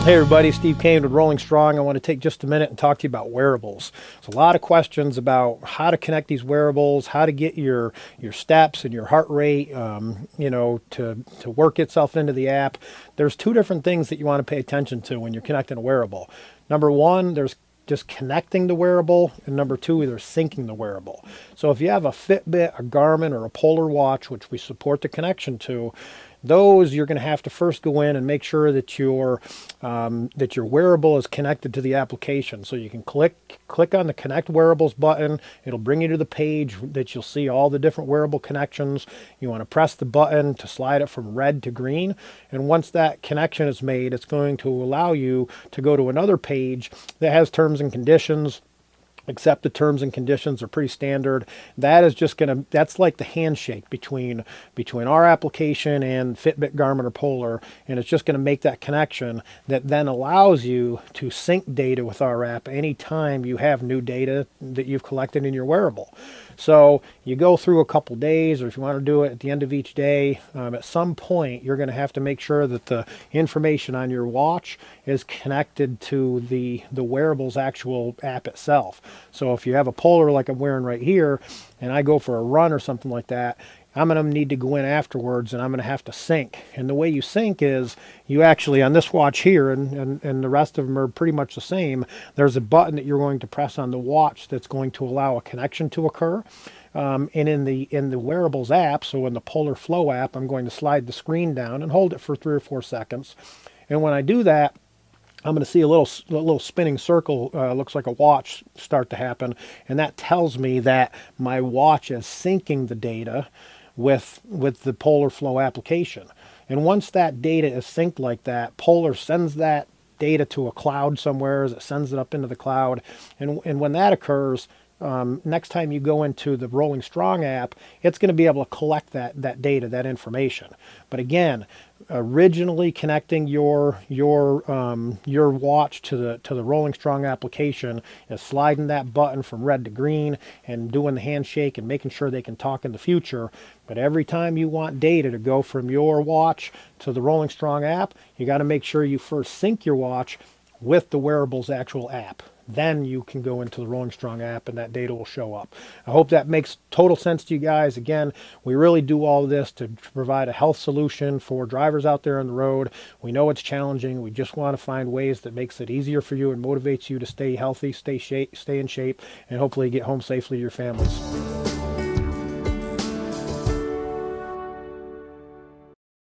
Hey everybody, Steve Kane with Rolling Strong. I want to take just a minute and talk to you about wearables. There's a lot of questions about how to connect these wearables, how to get your steps and your heart rate, to work itself into the app. There's two different things that you want to pay attention to when you're connecting a wearable. Number one, there's just connecting the wearable, and number two, there's syncing the wearable. So if you have a Fitbit, a Garmin, or a Polar watch, which we support the connection to, those you're going to have to first go in and make sure that your wearable is connected to the application. So you can click on the Connect Wearables button. It'll bring you to the page that you'll see all the different wearable connections. You want to press the button to slide it from red to green. And once that connection is made, it's going to allow you to go to another page that has terms and conditions. Except the terms and conditions are pretty standard. That is just that's like the handshake between our application and Fitbit, Garmin, or Polar, and it's just gonna make that connection that then allows you to sync data with our app anytime you have new data that you've collected in your wearable. So you go through a couple days, or if you want to do it at the end of each day, at some point you're going to have to make sure that the information on your watch is connected to the wearable's actual app itself. So if you have a Polar like I'm wearing right here, and I go for a run or something like that, I'm going to need to go in afterwards and I'm going to have to sync. And the way you sync is you actually, on this watch here, and the rest of them are pretty much the same, there's a button that you're going to press on the watch that's going to allow a connection to occur. And in the Wearables app, so in the Polar Flow app, I'm going to slide the screen down and hold it for 3 or 4 seconds. And when I do that, I'm going to see a little spinning circle, looks like a watch, start to happen. And that tells me that my watch is syncing the data with the Polar Flow application. And once that data is synced like that, Polar sends that data to a cloud somewhere, it sends it up into the cloud. And when that occurs, next time you go into the Rolling Strong app, it's going to be able to collect that data, that information. But again, originally connecting your watch to the Rolling Strong application is sliding that button from red to green and doing the handshake and making sure they can talk in the future. But every time you want data to go from your watch to the Rolling Strong app, you got to make sure you first sync your watch with the wearable's actual app. Then you can go into the Rolling Strong app and that data will show up. I hope that makes total sense to you guys. Again, we really do all of this to provide a health solution for drivers out there on the road. We know it's challenging. We just want to find ways that makes it easier for you and motivates you to stay healthy, stay in shape, and hopefully get home safely to your families.